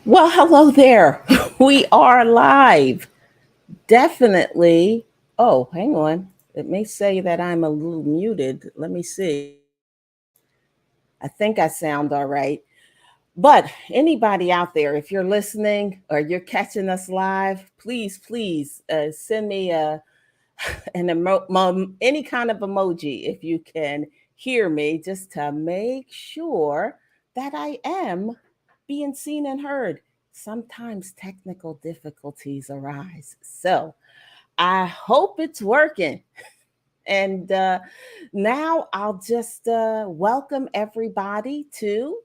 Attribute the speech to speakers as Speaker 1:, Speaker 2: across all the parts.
Speaker 1: Well, hello there. We are live. Definitely. Oh, hang on. It may say that I'm a little muted. Let me see. I think I sound all right. But anybody out there, if you're listening or you're catching us live, please send me any kind of emoji if you can hear me, just to make sure that I am being seen and heard. Sometimes technical difficulties arise. So I hope it's working. And now I'll just welcome everybody to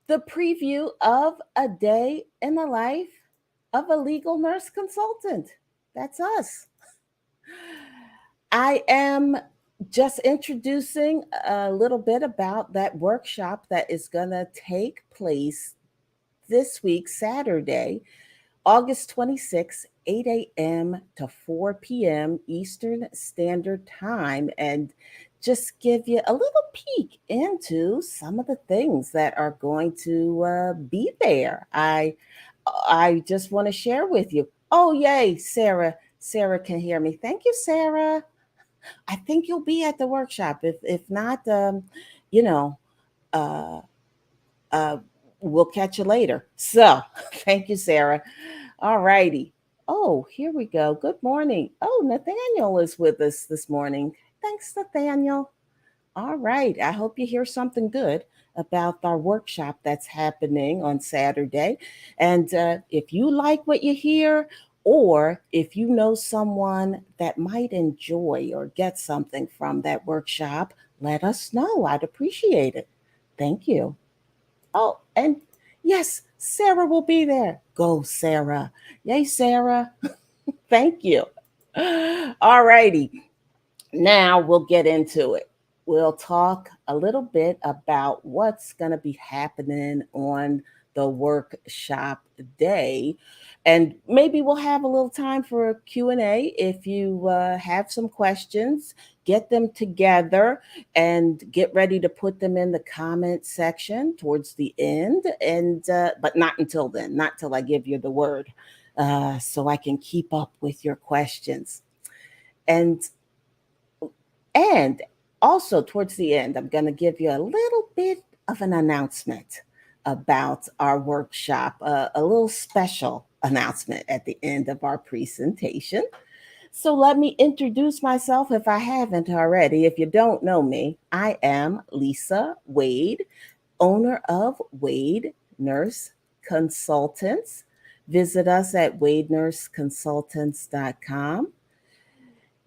Speaker 1: the preview of a day in the life of a legal nurse consultant. That's us. I am just introducing a little bit about that workshop that is going to take place this week, Saturday, August 26th, 8 a.m. to 4 p.m. Eastern Standard Time, and just give you a little peek into some of the things that are going to be there. I just want to share with you. Oh, yay, Sarah. Sarah can hear me. Thank you, Sarah. I think you'll be at the workshop. If not, you know, uh, uh, we'll catch you later. So, thank you, Sarah. All righty. Oh, here we go. Good morning. Oh, Nathaniel is with us this morning. Thanks, Nathaniel. All right. I hope you hear something good about our workshop that's happening on Saturday. And if you like what you hear, or if you know someone that might enjoy or get something from that workshop, let us know. I'd appreciate it. Thank you. Oh, and yes, Sarah will be there. Go, Sarah. Yay, Sarah. Thank you. All righty. Now we'll get into it. We'll talk a little bit about what's going to be happening on the workshop day, and maybe we'll have a little time for a Q&A. If you have some questions, get them together and get ready to put them in the comment section towards the end, and but not until then, not till I give you the word, so I can keep up with your questions. And and also, towards the end, I'm going to give you a little bit of an announcement about our workshop, a little special announcement at the end of our presentation. So, let me introduce myself if I haven't already. If you don't know me, I am Lisa Wade, owner of Wade Nurse Consultants. Visit us at wadenurseconsultants.com.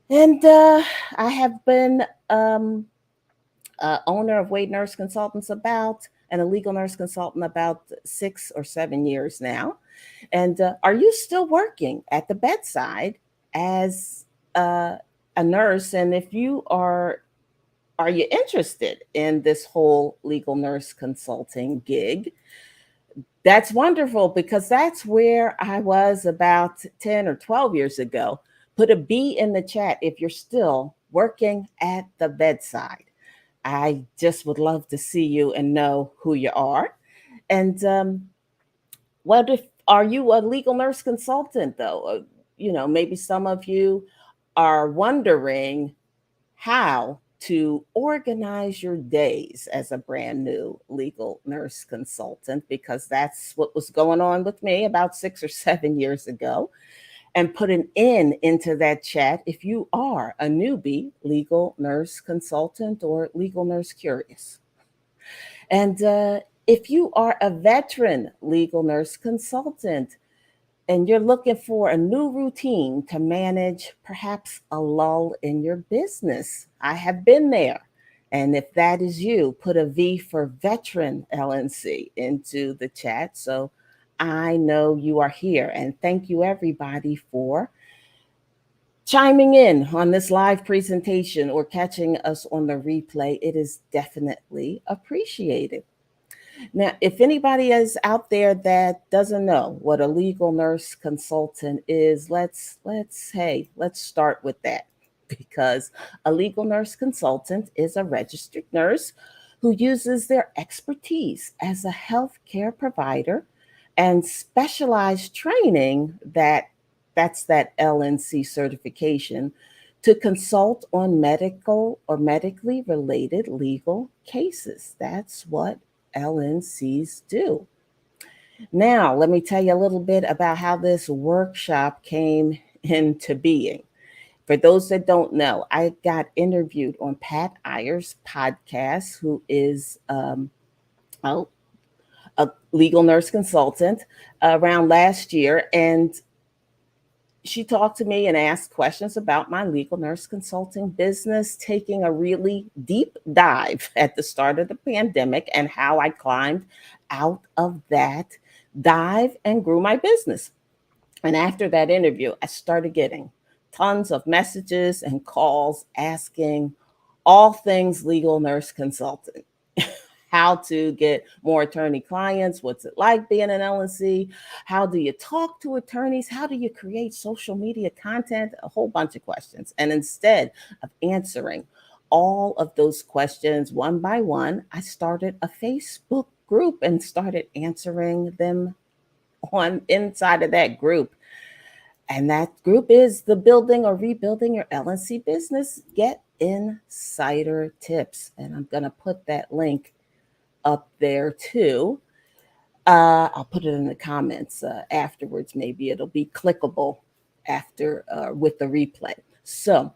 Speaker 1: And I have been owner of Wade Nurse Consultants about, and a legal nurse consultant about 6 or 7 years now. And are you still working at the bedside as uh, a nurse? And if you are you interested in this whole legal nurse consulting gig? That's wonderful, because that's where I was about 10 or 12 years ago. Put a B in the chat if you're still working at the bedside. I just would love to see you and know who you are. And what if are you a legal nurse consultant though? Maybe some of you are wondering how to organize your days as a brand new legal nurse consultant, because that's what was going on with me about 6 or 7 years ago. And put an N into that chat if you are a newbie legal nurse consultant or legal nurse curious. And if you are a veteran legal nurse consultant and you're looking for a new routine to manage perhaps a lull in your business, I have been there. And if that is you, put a V for Veteran LNC into the chat so I know you are here. And thank you, everybody, for chiming in on this live presentation or catching us on the replay. It is definitely appreciated. Now, if anybody is out there that doesn't know what a legal nurse consultant is, let's start with that, because a legal nurse consultant is a registered nurse who uses their expertise as a healthcare provider and specialized training that's that LNC certification to consult on medical or medically related legal cases. That's what LNCs do. Now, let me tell you a little bit about how this workshop came into being. For those that don't know, I got interviewed on Pat Iyer's podcast, who is a legal nurse consultant, around last year. And she talked to me and asked questions about my legal nurse consulting business, taking a really deep dive at the start of the pandemic and how I climbed out of that dive and grew my business. And after that interview, I started getting tons of messages and calls asking all things legal nurse consultant. How to get more attorney clients, what's it like being an LNC, how do you talk to attorneys, how do you create social media content, a whole bunch of questions. And instead of answering all of those questions one by one, I started a Facebook group and started answering them on inside of that group. And that group is the Building or Rebuilding Your LNC Business Get Insider Tips. And I'm going to put that link up there too. I'll put it in the comments afterwards. Maybe it'll be clickable after with the replay. So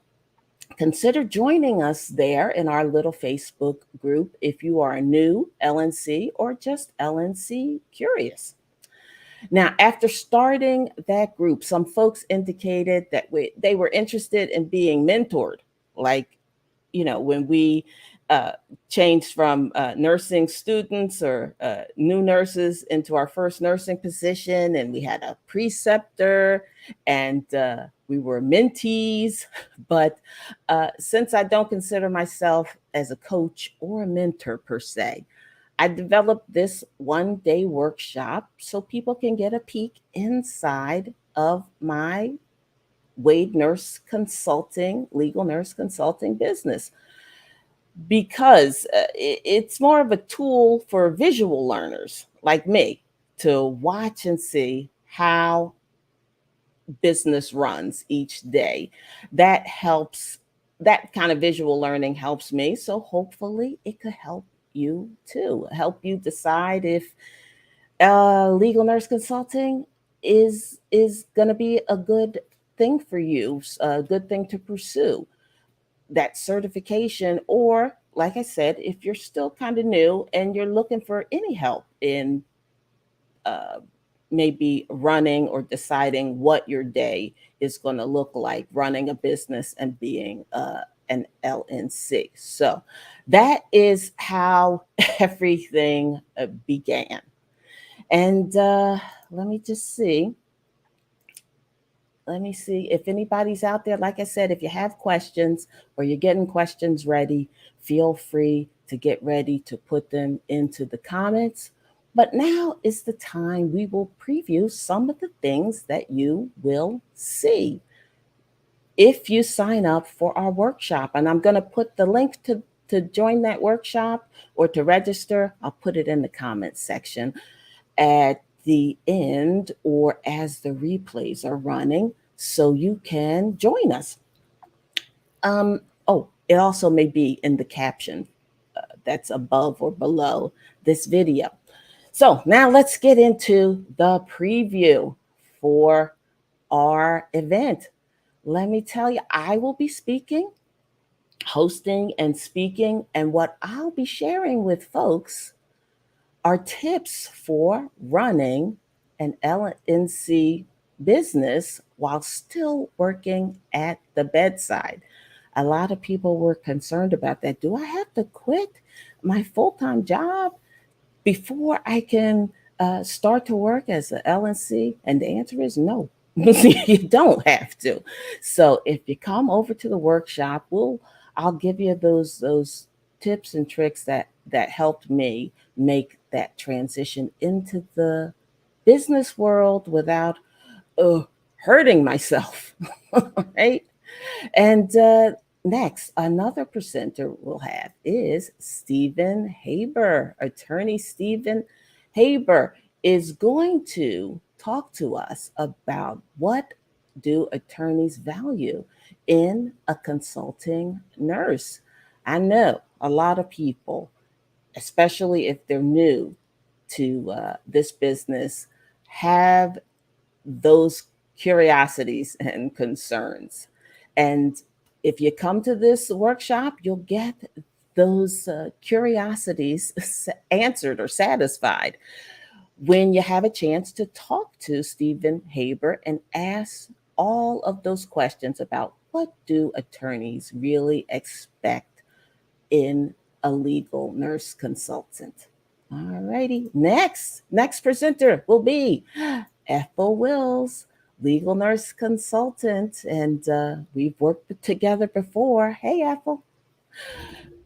Speaker 1: consider joining us there in our little Facebook group if you are a new LNC or just LNC curious. Now, after starting that group, some folks indicated that they were interested in being mentored, like, when we changed from nursing students or new nurses into our first nursing position, and we had a preceptor and we were mentees. But since I don't consider myself as a coach or a mentor per se, I developed this one-day workshop so people can get a peek inside of my Wade Nurse Consulting, legal nurse consulting business, because it's more of a tool for visual learners like me to watch and see how business runs each day. That helps, that kind of visual learning helps me. So hopefully it could help you too, help you decide if legal nurse consulting is going to be a good thing for you, a good thing to pursue, that certification. Or like I said, if you're still kind of new and you're looking for any help in maybe running or deciding what your day is going to look like running a business and being an LNC. So that is how everything began. And let me see if anybody's out there. Like I said, if you have questions or you're getting questions ready, feel free to get ready to put them into the comments. But now is the time we will preview some of the things that you will see if you sign up for our workshop. And I'm going to put the link to join that workshop or to register. I'll put it in the comments section at the end or as the replays are running, so you can join us. It also may be in the caption that's above or below this video. So now let's get into the preview for our event. Let me tell you, I will be speaking, hosting and speaking, and what I'll be sharing with folks are tips for running an LNC business while still working at the bedside. A lot of people were concerned about that. Do I have to quit my full-time job before I can start to work as an LNC? And the answer is no. You don't have to. So if you come over to the workshop, I'll give you those tips and tricks that helped me make that transition into the business world without hurting myself. Right? And next, another presenter we'll have is Stephen Haber, attorney Stephen Haber. is going to talk to us about what do attorneys value in a consulting nurse. I know a lot of people, especially if they're new to this business, have those curiosities and concerns. And if you come to this workshop, you'll get those curiosities answered or satisfied when you have a chance to talk to Stephen Haber and ask all of those questions about what do attorneys really expect in a legal nurse consultant. All righty. Next presenter will be Ethel Wills, legal nurse consultant, and we've worked together before. Hey, Ethel.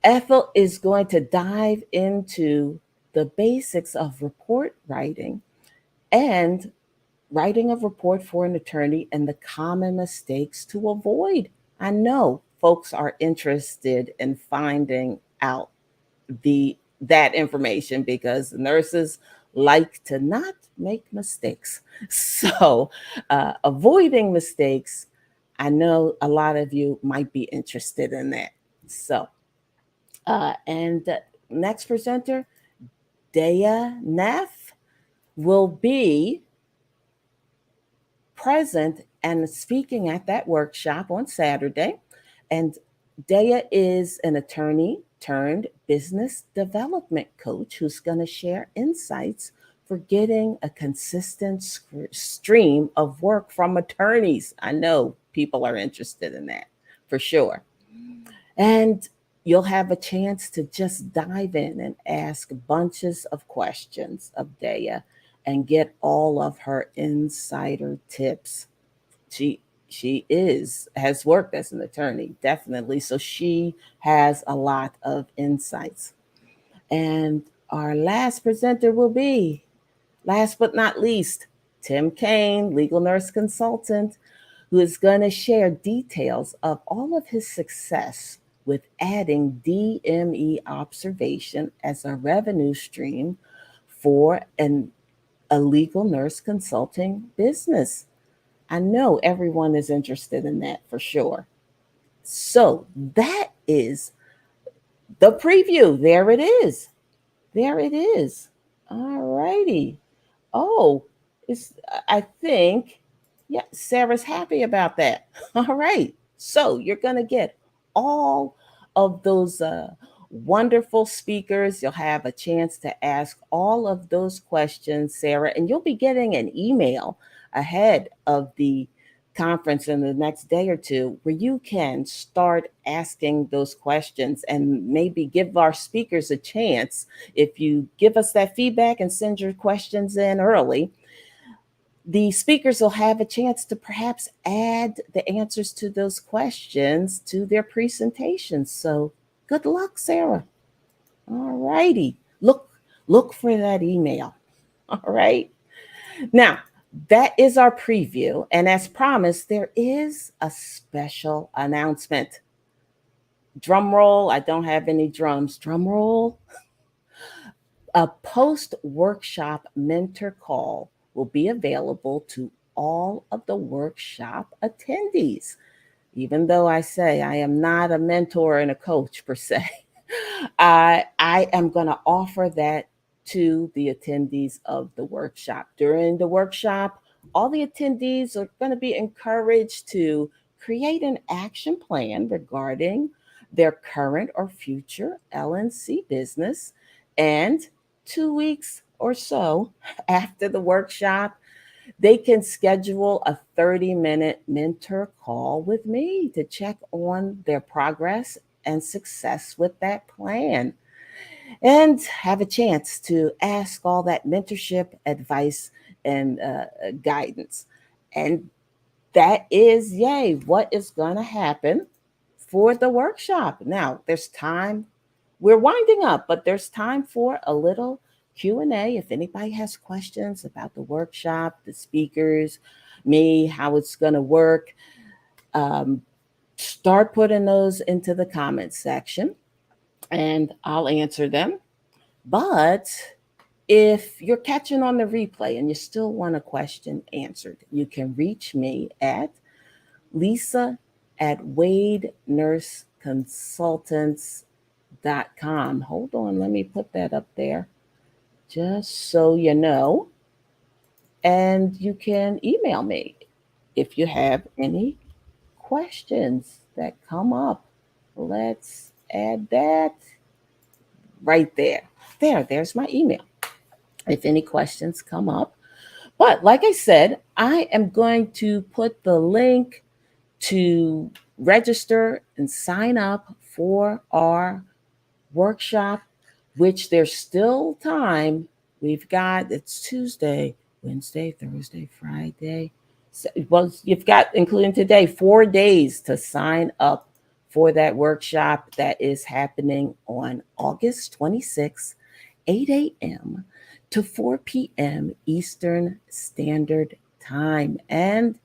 Speaker 1: Ethel is going to dive into the basics of report writing and writing a report for an attorney and the common mistakes to avoid. I know folks are interested in finding out that information because nurses like to not make mistakes. So, avoiding mistakes, I know a lot of you might be interested in that. So, and the next presenter, Dea Neff, will be present and speaking at that workshop on Saturday. And Dea is an attorney turned business development coach who's going to share insights for getting a consistent stream of work from attorneys. I know people are interested in that for sure. And you'll have a chance to just dive in and ask bunches of questions of Dea and get all of her insider tips. She has worked as an attorney, definitely. So she has a lot of insights. And our last presenter will be, last but not least, Tim Kane, legal nurse consultant, who is going to share details of all of his success with adding DME observation as a revenue stream for a legal nurse consulting business. I know everyone is interested in that for sure. So that is the preview. There it is. There it is. All righty. Oh, it's, I think, yeah, Sarah's happy about that. All right. So you're going to get all of those wonderful speakers. You'll have a chance to ask all of those questions, Sarah, and you'll be getting an email ahead of the conference in the next day or two where you can start asking those questions and maybe give our speakers a chance. If you give us that feedback and send your questions in early, the speakers will have a chance to perhaps add the answers to those questions to their presentations. So good luck, Sarah. All righty. Look for that email. All right. Now, that is our preview. And as promised, there is a special announcement. Drum roll. I don't have any drums. Drum roll. A post-workshop mentor call will be available to all of the workshop attendees. Even though I say I am not a mentor and a coach per se, I am going to offer that to the attendees of the workshop. During the workshop, all the attendees are going to be encouraged to create an action plan regarding their current or future LNC business. And 2 weeks or so after the workshop, they can schedule a 30-minute mentor call with me to check on their progress and success with that plan and have a chance to ask all that mentorship advice and guidance. And that is, yay, what is going to happen for the workshop. Now, there's time. We're winding up, but there's time for a little Q&A. If anybody has questions about the workshop, the speakers, me, how it's going to work, start putting those into the comments section and I'll answer them. But if you're catching on the replay and you still want a question answered, you can reach me at Lisa at WadeNurseConsultants.com. Hold on, let me put that up there just so you know. And you can email me if you have any questions that come up. Let's add that right there. There's my email if any questions come up. But like I said, I am going to put the link to register and sign up for our workshop, which there's still time. It's Tuesday, Wednesday, Thursday, Friday. Well, you've got, including today, 4 days to sign up for that workshop that is happening on August 26th, 8 a.m. to 4 p.m. Eastern Standard Time. And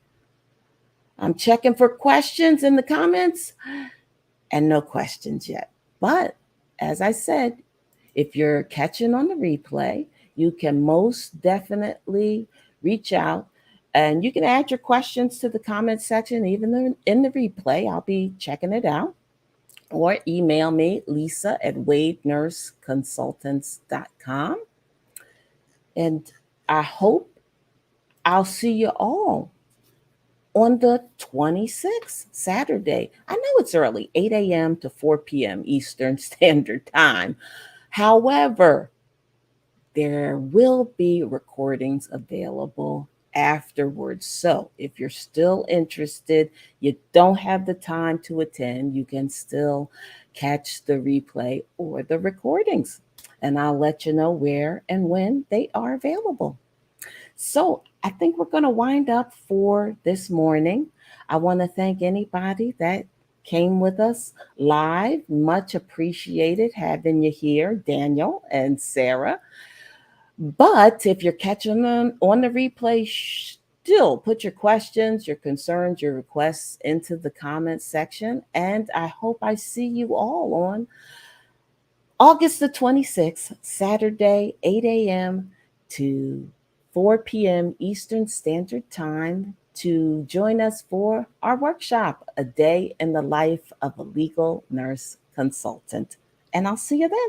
Speaker 1: I'm checking for questions in the comments, and no questions yet. But as I said, if you're catching on the replay, you can most definitely reach out and you can add your questions to the comment section, even in the replay. I'll be checking it out. Or email me, Lisa at WadeNurseConsultants.com. And I hope I'll see you all on the 26th, Saturday. I know it's early, 8 a.m. to 4 p.m. Eastern Standard Time. However, there will be recordings available afterwards. So if you're still interested, you don't have the time to attend, you can still catch the replay or the recordings. And I'll let you know where and when they are available. So I think we're going to wind up for this morning. I want to thank anybody that came with us live. Much appreciated having you here, Daniel and Sarah. But if you're catching them on the replay, still put your questions, your concerns, your requests into the comments section. And I hope I see you all on August the 26th, Saturday, 8 a.m. to 4 p.m. Eastern Standard Time to join us for our workshop, A Day in the Life of a Legal Nurse Consultant. And I'll see you then.